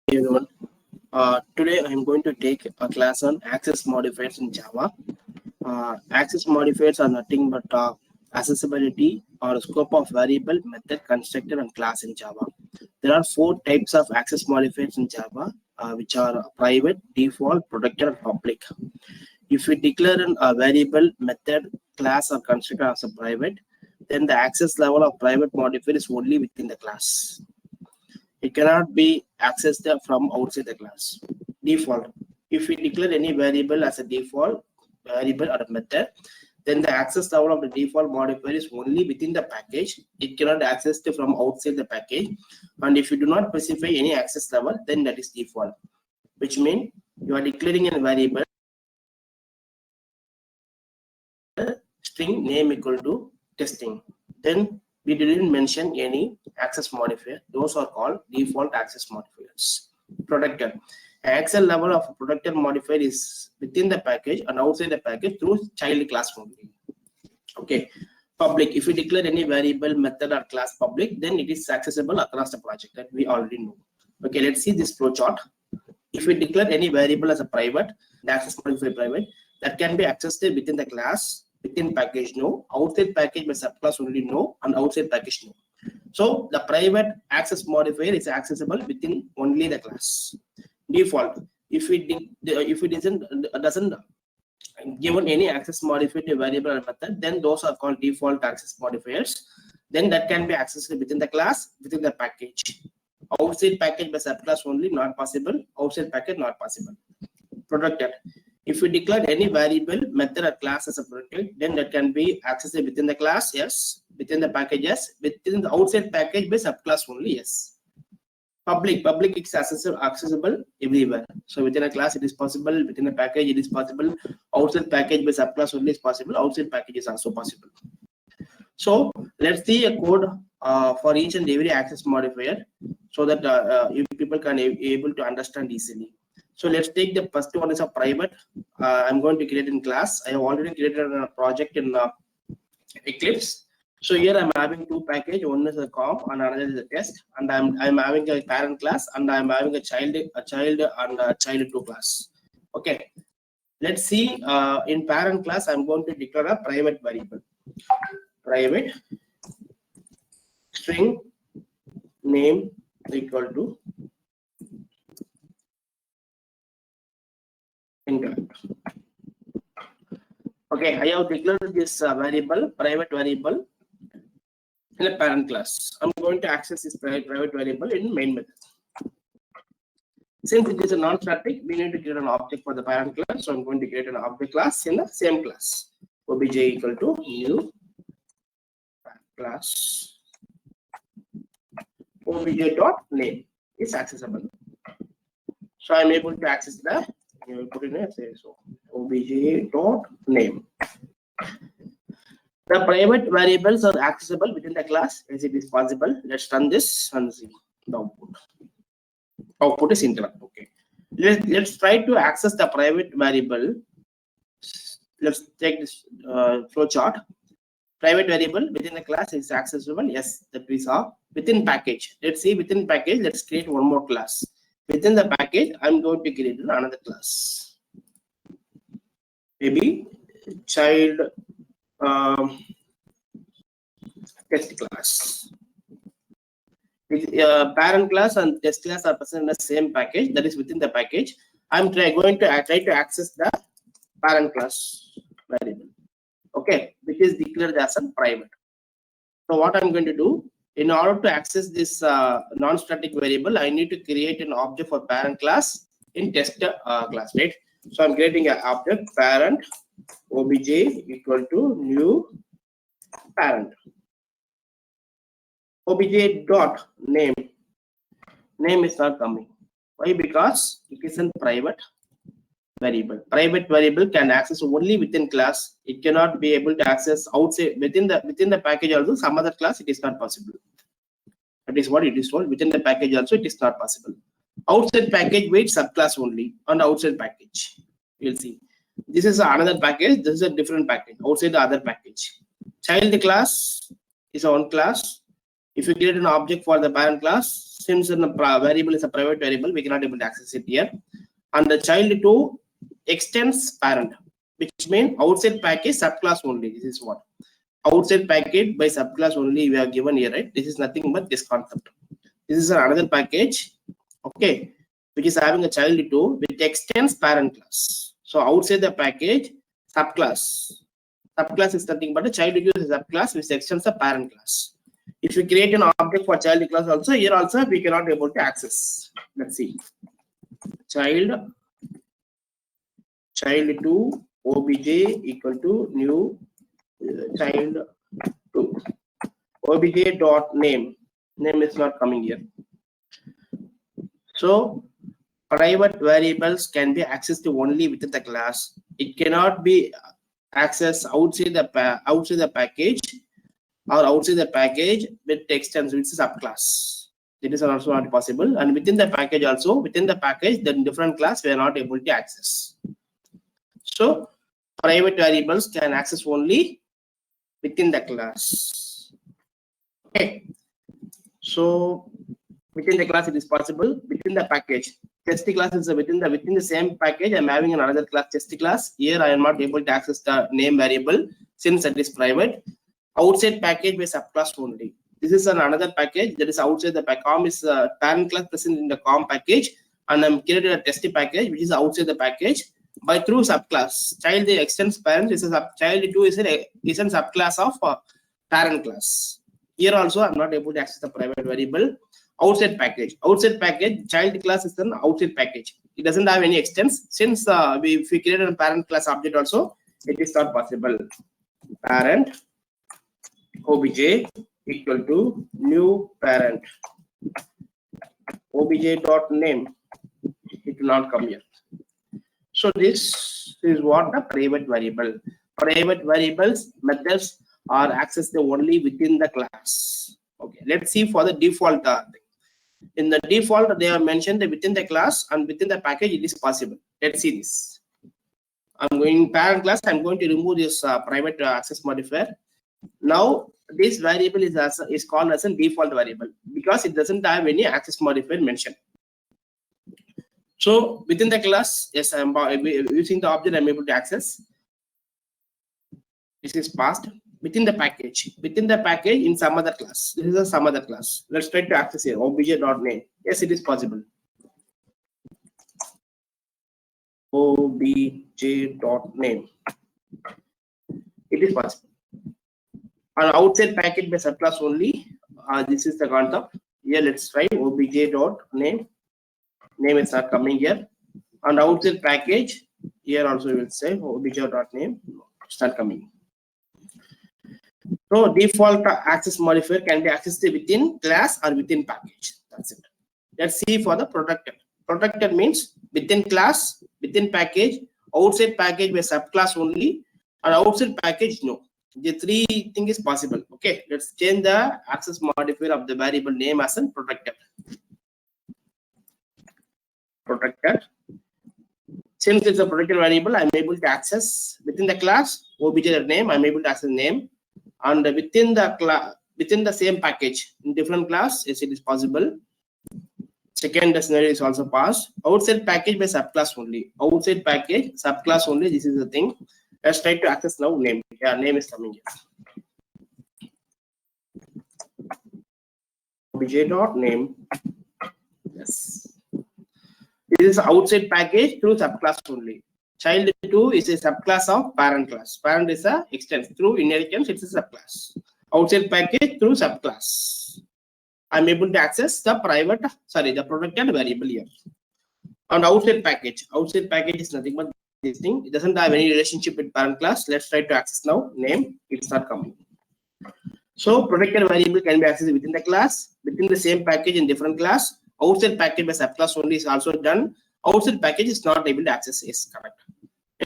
Everyone. Today I'm going to take a class on access modifiers in Java. Access modifiers are nothing but accessibility or scope of variable, method, constructor, and class in Java. There are 4 types of access modifiers in Java, which are private, default, protected, and public. If we declare a variable, method, class, or constructor as a private, then the access level of private modifier is only within the class. It cannot be accessed from outside the class. Default. If we declare any variable as a default variable or a method, then the access level of the default modifier is only within the package. It cannot be accessed from outside the package. And if you do not specify any access level, then that is default, which means you are declaring a variable string name equal to testing. Then we didn't mention any access modifier. Those are called default access modifiers. Protected. Access level of protected modifier is within the package and outside the package through child class only. Okay. Public. If we declare any variable, method, or class public, then it is accessible across the project. That we already know. Okay, let's see this flow chart. If we declare any variable as a private, the access modifier private, that can be accessed within the class. Within package no, outside package by subclass only no, and outside package no. So the private access modifier is accessible within only the class. Default. If it doesn't given any access modifier to variable or method, then those are called default access modifiers. Then that can be accessed within the class, within the package. Outside package by subclass only not possible. Outside package not possible. Protected. If we declare any variable, method, or class as a protected, then that can be accessed within the class, yes. Within the package, yes. Within the outside package by subclass only, yes. Public is accessible everywhere. So within a class it is possible, within a package it is possible, outside package by subclass only is possible, outside package is also possible. So let's see a code for each and every access modifier so that you people can be able to understand easily. So let's take the first one is a private. I'm going to create in class. I have already created a project in Eclipse. So here I'm having 2 packages. One is a comp and another is a test. And I'm having a parent class and I'm having a child and a child 2 class. Okay. Let's see. In parent class, I'm going to declare a private variable. Private string name equal to intellect. Okay, I have declared this variable, private variable, in a parent class. I'm going to access this private variable in main method. Since it is a non-static, we need to create an object for the parent class. So I'm going to create an object class in the same class. Obj equal to new class. Obj dot name is accessible. So I'm able to access the. You will put in a say so obj dot name. The private variables are accessible within the class as it is possible. Let's run this and see the output. Output is intellect. Okay. Let's try to access the private variable. Let's take this flow chart. Private variable within the class is accessible. Yes, that we saw. Within package. Let's see within package. Let's create one more class. Within the package, I'm going to create another class. Maybe child test class. Parent class and test class are present in the same package. That is within the package. I'm going to try to access the parent class variable. Okay, which is declared as a private. So what I'm going to do? In order to access this non-static variable, I need to create an object for parent class in test class, right? So I'm creating an object parent obj equal to new parent. Obj dot name. Name is not coming. Why? Because it is a private variable. Private variable can access only within class. It cannot be able to access outside within the package also. Some other class it is not possible. That is what it is told. Within the package also it is not possible. Outside package wait subclass only on outside package. You'll see. This is another package. This is a different package outside the other package. Child class is one class. If you create an object for the parent class, since the variable is a private variable, we cannot able to access it here. And the child2 extends parent, which means outside package subclass only. This is what outside package by subclass only we are given here, right? This is nothing but this concept. This is another package, okay, which is having a child2 which extends parent class. So outside the package subclass is nothing but a child2 is a subclass which extends the parent class. If you create an object for child class also, here also we cannot able to access. Let's see. Child2 obj equal to new child2 obj dot name is not coming here. So private variables can be accessed only within the class. It cannot be accessed outside the package or outside the package with extends which is subclass. It is also not possible. And within the package also, within the package, the different class we are not able to access. So private variables can access only within the class. Okay. So within the class it is possible. Within the package, test class is within the same package. I am having another class test class. Here I am not able to access the name variable since it is private. Outside package by subclass only. This is another package that is outside the package. Com is parent class present in the com package, and I'm created a test package which is outside the package by through subclass. Child extends parent is a child2 is a subclass of parent class. Here also I'm not able to access the private variable. Outside package child class is an outside package. It doesn't have any extents since if we created a parent class object also, it is not possible. Parent obj equal to new parent obj dot name. It will not come here. So this is what the private variable. Private variables methods are accessed only within the class. Okay, let's see for the default thing. In the default, they have mentioned that within the class and within the package it is possible. Let's see this. I'm going parent class. I'm going to remove this private access modifier. Now this variable is called as a default variable because it doesn't have any access modifier mentioned. So within the class, yes, I'm using the object I'm able to access. This is passed within the package in some other class. This is some other class. Let's try to access here obj.name. Yes, it is possible. obj.name. It is possible. On outside package by subclass only. This is the concept. Here let's try obj.name. Name is not coming here. On outside package, here also we will say obj.name. It's not coming. So default access modifier can be accessed within class or within package. That's it. Let's see for the protected. Protected means within class, within package, outside package by subclass only, and outside package no. The three thing is possible. Okay, let's change the access modifier of the variable name as a protected. Protected. Since it's a protected variable, I'm able to access within the class obj.name. I'm able to access name. And within the same package in different class, yes, it is possible. Second scenario is also passed. Outside package by subclass only. Outside package subclass only. This is the thing. Let's try to access now name. Yeah, name is coming here. obj.name. Yes. This is outside package through subclass only. Child2 is a subclass of parent class. Parent is a extends through inheritance. It's a subclass. Outside package through subclass. I'm able to access the protected variable here. And outside package is nothing but this thing. It doesn't have any relationship with parent class. Let's try to access now name. It's not coming. So protected variable can be accessed within the class, within the same package in different class. Outside package by subclass only is also done. Outside package is not able to access. Is correct.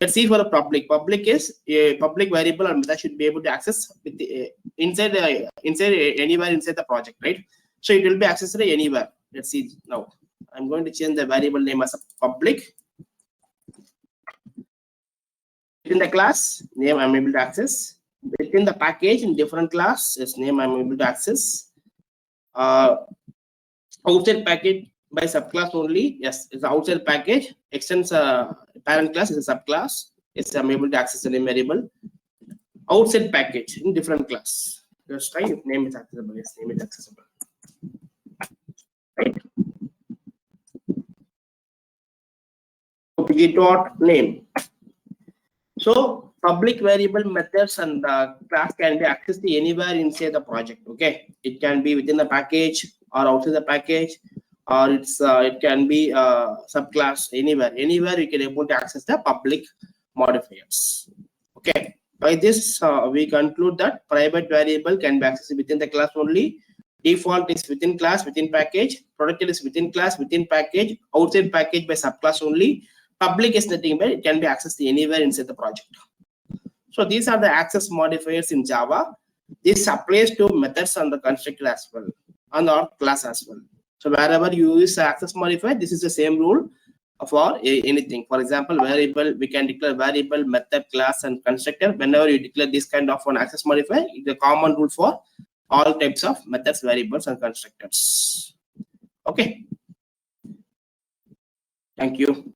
Let's see for the public. Public is a public variable and method should be able to access with the, inside anywhere inside the project, right? So it will be accessed anywhere. Let's see now. I'm going to change the variable name as a public. Within the class name I'm able to access. Within the package in different class is name I'm able to access. outside package by subclass only. Yes, it's outside package. Extends parent class is a subclass. It's I'm able to access the name variable. Outside package in different class. Just try if name is accessible. Yes, name is accessible. Right. Dot name. So public variable methods and class can be accessed anywhere inside the project. Okay, it can be within the package or outside the package, or it can be subclass anywhere. Anywhere you can able to access the public modifiers. Okay. By this, we conclude that private variable can be accessed within the class only. Default is within class, within package. Product is within class, within package. Outside package by subclass only. Public is nothing but it can be accessed anywhere inside the project. So these are the access modifiers in Java. This applies to methods on the constructor as well, on our class as well. So wherever you use access modifier, this is the same rule for anything. For example, variable, we can declare variable, method, class, and constructor. Whenever you declare this kind of an access modifier, it's a common rule for all types of methods, variables, and constructors. Okay. Thank you.